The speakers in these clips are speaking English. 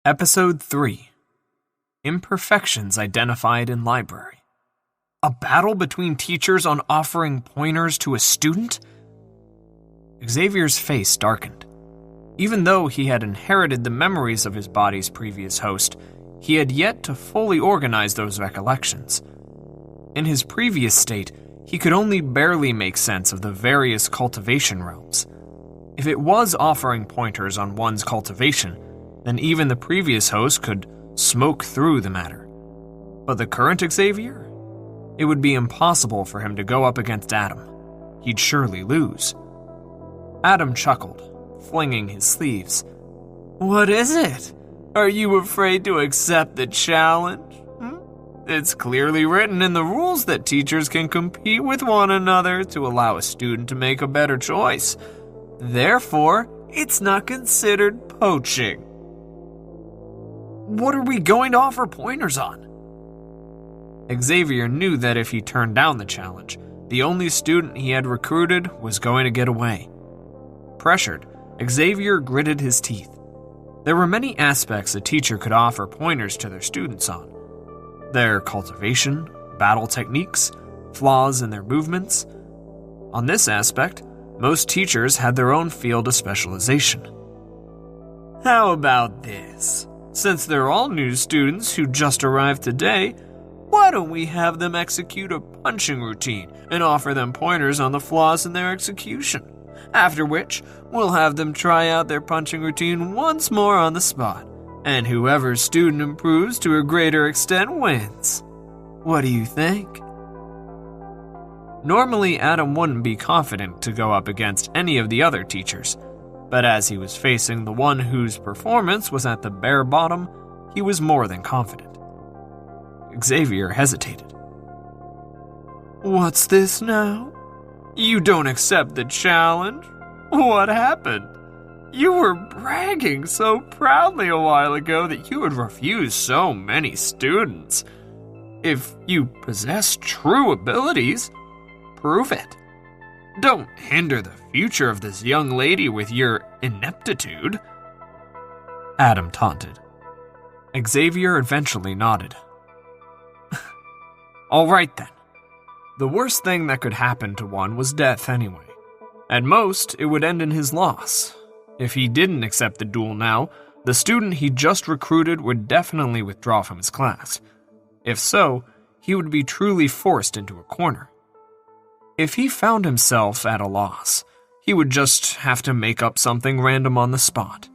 Episode 3. Imperfections identified in library. A battle between teachers on offering pointers to a student? Xavier's face darkened. Even though he had inherited the memories of his body's previous host, he had yet to fully organize those recollections. In his previous state, he could only barely make sense of the various cultivation realms. If it was offering pointers on one's cultivation, then even the previous host could smoke through the matter. But the current Xavier? It would be impossible for him to go up against Adam. He'd surely lose. Adam chuckled, flinging his sleeves. "What is it? Are you afraid to accept the challenge? It's clearly written in the rules that teachers can compete with one another to allow a student to make a better choice. Therefore, it's not considered poaching." "What are we going to offer pointers on?" Xavier knew that if he turned down the challenge, the only student he had recruited was going to get away. Pressured, Xavier gritted his teeth. There were many aspects a teacher could offer pointers to their students on. Their cultivation, battle techniques, flaws in their movements. On this aspect, most teachers had their own field of specialization. "How about this? Since they're all new students who just arrived today, why don't we have them execute a punching routine and offer them pointers on the flaws in their execution? After which, we'll have them try out their punching routine once more on the spot, and whoever student improves to a greater extent wins. What do you think?" Normally, Adam wouldn't be confident to go up against any of the other teachers, but as he was facing the one whose performance was at the bare bottom, he was more than confident. Xavier hesitated. "What's this now? You don't accept the challenge? What happened? You were bragging so proudly a while ago that you would refuse so many students. If you possess true abilities, prove it. Don't hinder the future of this young lady with your ineptitude." Adam taunted. Xavier eventually nodded. "All right then. The worst thing that could happen to one was death anyway. At most, it would end in his loss. If he didn't accept the duel now, the student he just recruited would definitely withdraw from his class. If so, he would be truly forced into a corner. If he found himself at a loss, he would just have to make up something random on the spot.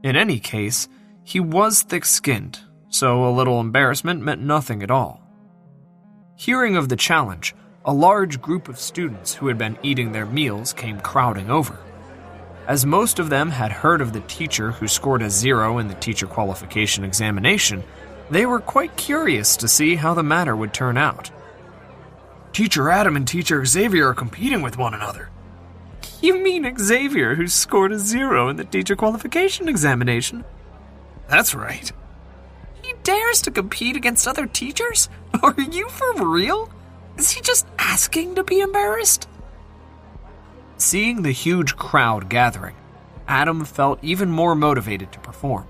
In any case, he was thick-skinned, so a little embarrassment meant nothing at all. Hearing of the challenge, a large group of students who had been eating their meals came crowding over. As most of them had heard of the teacher who scored a 0 in the teacher qualification examination, they were quite curious to see how the matter would turn out. "Teacher Adam and Teacher Xavier are competing with one another." "You mean Xavier, who scored a 0 in the teacher qualification examination?" "That's right." "He dares to compete against other teachers? Are you for real? Is he just asking to be embarrassed?" Seeing the huge crowd gathering, Adam felt even more motivated to perform.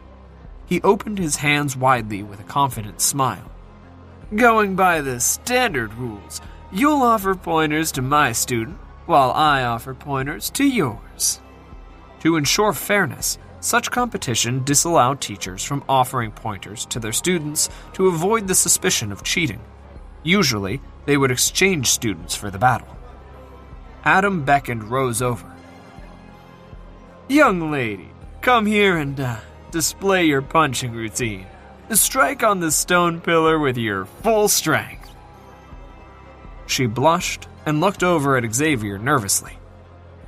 He opened his hands widely with a confident smile. "Going by the standard rules, you'll offer pointers to my student, while I offer pointers to yours." To ensure fairness, such competition disallowed teachers from offering pointers to their students to avoid the suspicion of cheating. Usually, they would exchange students for the battle. Adam beckoned Rose over. "Young lady, come here and display your punching routine. Strike on the stone pillar with your full strength." She blushed and looked over at Xavier nervously.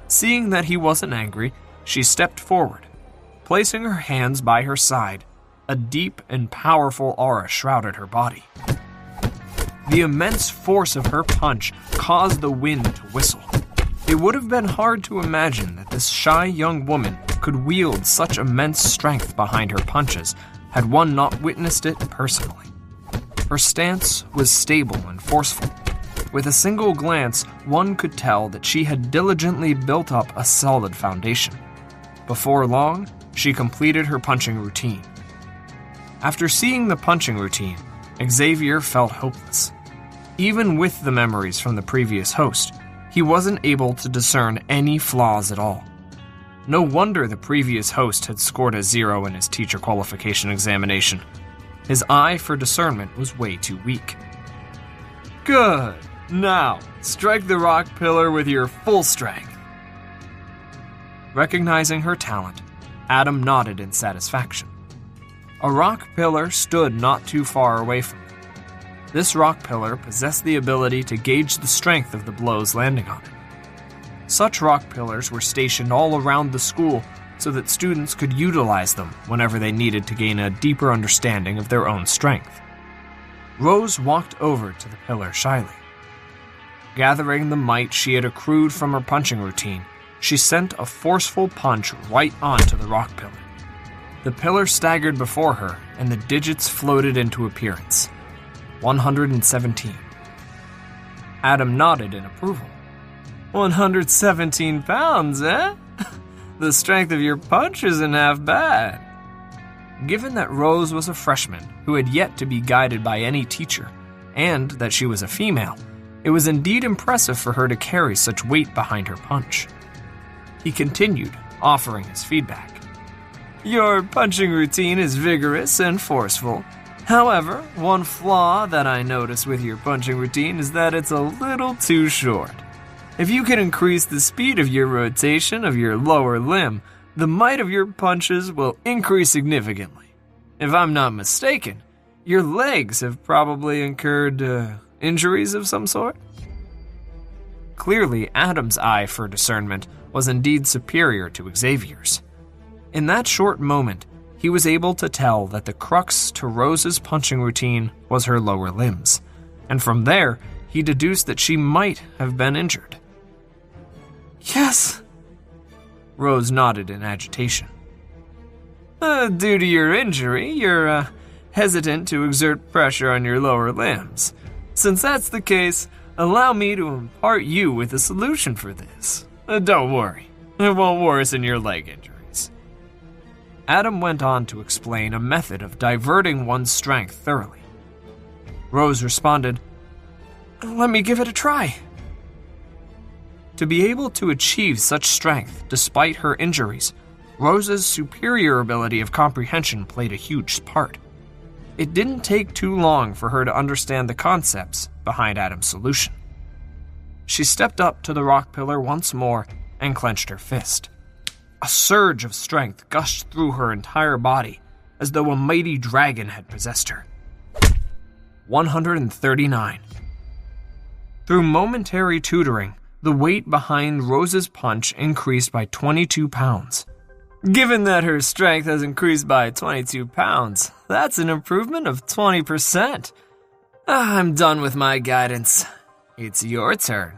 Seeing that he wasn't angry, she stepped forward. Placing her hands by her side, a deep and powerful aura shrouded her body. The immense force of her punch caused the wind to whistle. It would have been hard to imagine that this shy young woman could wield such immense strength behind her punches had one not witnessed it personally. Her stance was stable and forceful. With a single glance, one could tell that she had diligently built up a solid foundation. Before long, she completed her punching routine. After seeing the punching routine, Xavier felt hopeless. Even with the memories from the previous host, he wasn't able to discern any flaws at all. No wonder the previous host had scored a 0 in his teacher qualification examination. His eye for discernment was way too weak. Good. Now, strike the rock pillar with your full strength. Recognizing her talent, Adam nodded in satisfaction. A rock pillar stood not too far away from him. This rock pillar possessed the ability to gauge the strength of the blows landing on it. Such rock pillars were stationed all around the school so that students could utilize them whenever they needed to gain a deeper understanding of their own strength. Rose walked over to the pillar shyly. Gathering the might she had accrued from her punching routine, she sent a forceful punch right onto the rock pillar. The pillar staggered before her, and the digits floated into appearance. 117. Adam nodded in approval. 117 pounds, eh? The strength of your punch isn't half bad. Given that Rose was a freshman who had yet to be guided by any teacher, and that she was a female, it was indeed impressive for her to carry such weight behind her punch. He continued, offering his feedback. Your punching routine is vigorous and forceful. However, one flaw that I notice with your punching routine is that it's a little too short. If you can increase the speed of your rotation of your lower limb, the might of your punches will increase significantly. If I'm not mistaken, your legs have probably incurred injuries of some sort? Clearly, Adam's eye for discernment was indeed superior to Xavier's. In that short moment, he was able to tell that the crux to Rose's punching routine was her lower limbs, and from there, he deduced that she might have been injured. Yes! Rose nodded in agitation. Due to your injury, you're hesitant to exert pressure on your lower limbs. Since that's the case, allow me to impart you with a solution for this. Don't worry, it won't worsen your leg injuries. Adam went on to explain a method of diverting one's strength thoroughly. Rose responded, Let me give it a try. To be able to achieve such strength despite her injuries, Rose's superior ability of comprehension played a huge part. It didn't take too long for her to understand the concepts behind Adam's solution. She stepped up to the rock pillar once more and clenched her fist. A surge of strength gushed through her entire body, as though a mighty dragon had possessed her. 139. Through momentary tutoring, the weight behind Rose's punch increased by 22 pounds. Given that her strength has increased by 22 pounds, that's an improvement of 20%. I'm done with my guidance. It's your turn.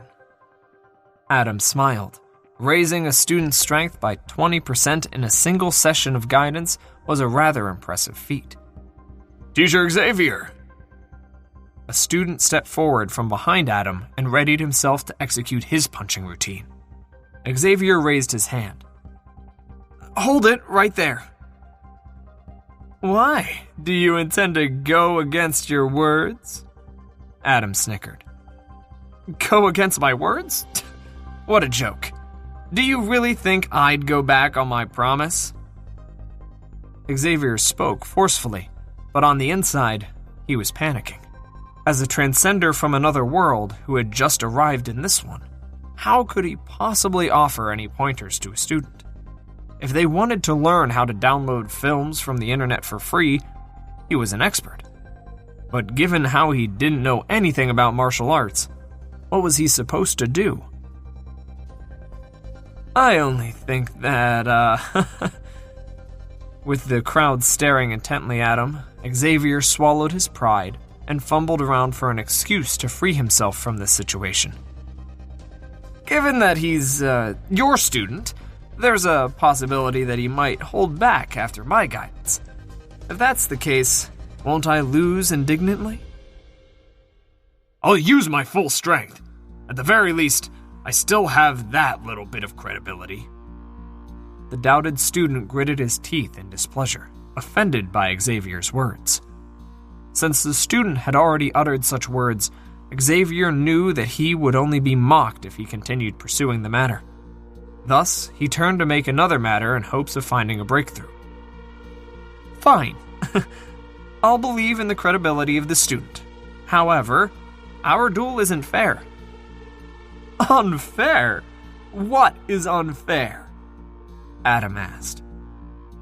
Adam smiled. Raising a student's strength by 20% in a single session of guidance was a rather impressive feat. Teacher Xavier! A student stepped forward from behind Adam and readied himself to execute his punching routine. Xavier raised his hand. Hold it right there. Why? Do you intend to go against your words? Adam snickered. Go against my words? What a joke. Do you really think I'd go back on my promise? Xavier spoke forcefully, but on the inside, he was panicking. As a transcender from another world who had just arrived in this one, how could he possibly offer any pointers to a student? If they wanted to learn how to download films from the internet for free, he was an expert. But given how he didn't know anything about martial arts, what was he supposed to do? I only think that, With the crowd staring intently at him, Xavier swallowed his pride and fumbled around for an excuse to free himself from this situation. Given that he's, your student, there's a possibility that he might hold back after my guidance. If that's the case, won't I lose indignantly? I'll use my full strength. At the very least, I still have that little bit of credibility. The doubted student gritted his teeth in displeasure. offended by Xavier's words. Since the student had already uttered such words, Xavier knew that he would only be mocked if he continued pursuing the matter. Thus, he turned to make another matter in hopes of finding a breakthrough. Fine. I'll believe in the credibility of the student. However, our duel isn't fair. Unfair? What is unfair? Adam asked.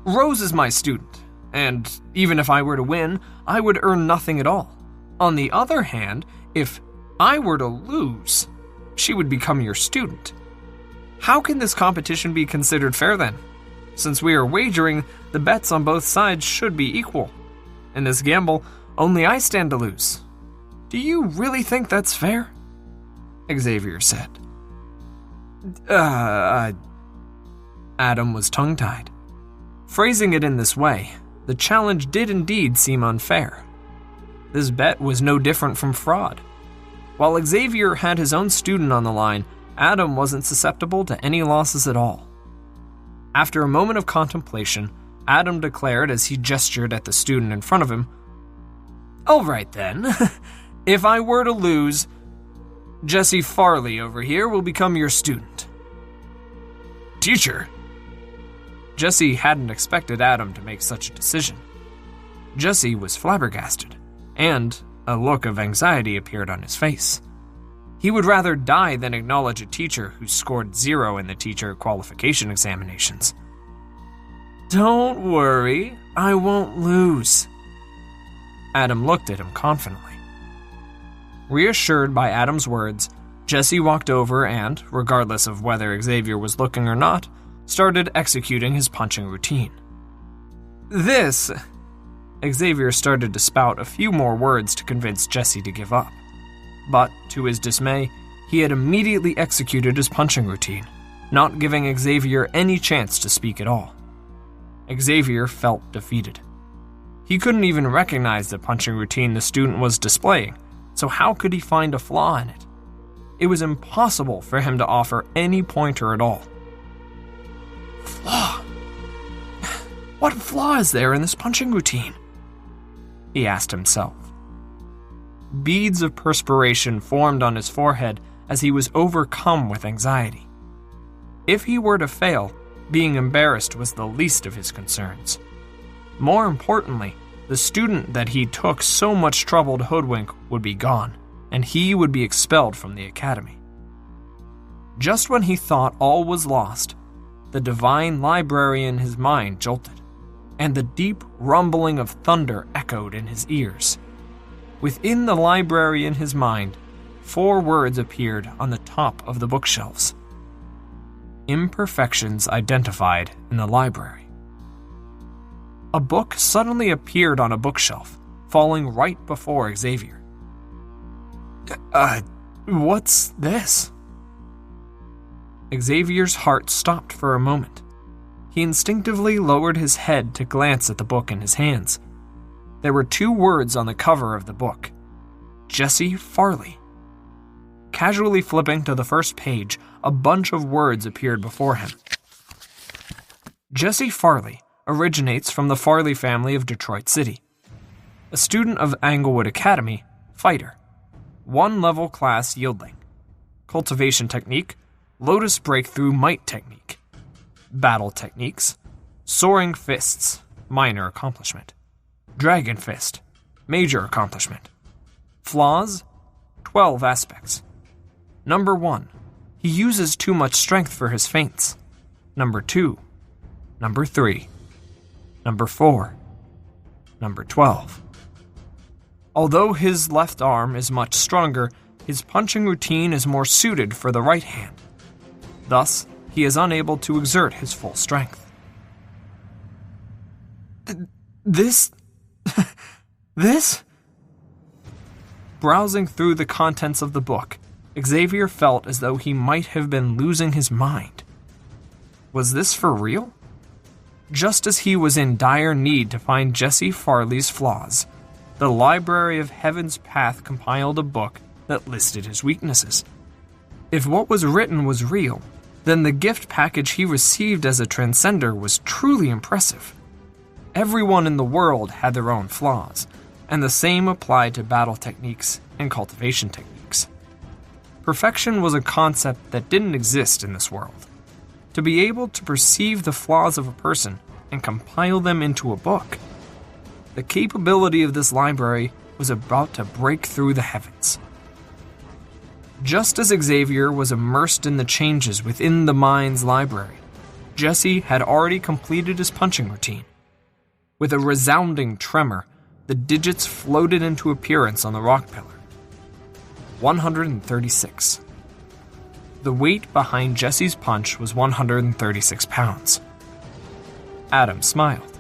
Rose is my student, and even if I were to win, I would earn nothing at all. On the other hand, if I were to lose, she would become your student. How can this competition be considered fair then? Since we are wagering, the bets on both sides should be equal. In this gamble, only I stand to lose. Do you really think that's fair? Xavier said. Adam was tongue-tied. Phrasing it in this way, the challenge did indeed seem unfair. This bet was no different from fraud. While Xavier had his own student on the line, Adam wasn't susceptible to any losses at all. After a moment of contemplation, Adam declared as he gestured at the student in front of him, All right then, if I were to lose, Jesse Farley over here will become your student. Teacher? Jesse hadn't expected Adam to make such a decision. Jesse was flabbergasted, and a look of anxiety appeared on his face. He would rather die than acknowledge a teacher who scored 0 in the teacher qualification examinations. Don't worry, I won't lose. Adam looked at him confidently. Reassured by Adam's words, Jesse walked over and, regardless of whether Xavier was looking or not, started executing his punching routine. This... Xavier started to spout a few more words to convince Jesse to give up. But, to his dismay, he had immediately executed his punching routine, not giving Xavier any chance to speak at all. Xavier felt defeated. He couldn't even recognize the punching routine the student was displaying, so how could he find a flaw in it? It was impossible for him to offer any pointer at all. Flaw? What flaw is there in this punching routine? He asked himself. Beads of perspiration formed on his forehead as he was overcome with anxiety. If he were to fail, being embarrassed was the least of his concerns. More importantly, the student that he took so much trouble to hoodwink would be gone, and he would be expelled from the academy. Just when he thought all was lost, the divine library in his mind jolted, and the deep rumbling of thunder echoed in his ears. Within the library in his mind, 4 words appeared on the top of the bookshelves. Imperfections identified in the library. A book suddenly appeared on a bookshelf, falling right before Xavier. What's this? Xavier's heart stopped for a moment. He instinctively lowered his head to glance at the book in his hands. There were 2 words on the cover of the book. Jesse Farley. Casually flipping to the first page, a bunch of words appeared before him. Jesse Farley originates from the Farley family of Detroit City. A student of Englewood Academy, fighter. 1-level class yieldling. Cultivation technique, Lotus Breakthrough Might technique. Battle techniques, Soaring Fists, minor accomplishment. Dragon Fist, major accomplishment. Flaws, 12 aspects. Number 1, he uses too much strength for his feints. Number 2, Number 3, Number 4, Number 12. Although his left arm is much stronger, his punching routine is more suited for the right hand. Thus, he is unable to exert his full strength. This? Browsing through the contents of the book, Xavier felt as though he might have been losing his mind. Was this for real? Just as he was in dire need to find Jesse Farley's flaws, the Library of Heaven's Path compiled a book that listed his weaknesses. If what was written was real, then the gift package he received as a transcender was truly impressive. Everyone in the world had their own flaws, and the same applied to battle techniques and cultivation techniques. Perfection was a concept that didn't exist in this world. To be able to perceive the flaws of a person and compile them into a book, the capability of this library was about to break through the heavens. Just as Xavier was immersed in the changes within the mind's library, Jesse had already completed his punching routine. With a resounding tremor, the digits floated into appearance on the rock pillar. 136. The weight behind Jesse's punch was 136 pounds. Adam smiled.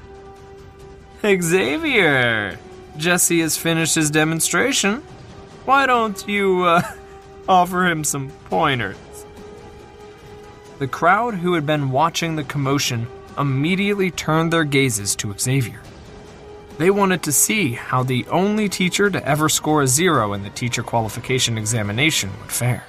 Xavier, Jesse has finished his demonstration. Why don't you, offer him some pointers? The crowd who had been watching the commotion immediately turned their gazes to Xavier. They wanted to see how the only teacher to ever score a 0 in the teacher qualification examination would fare.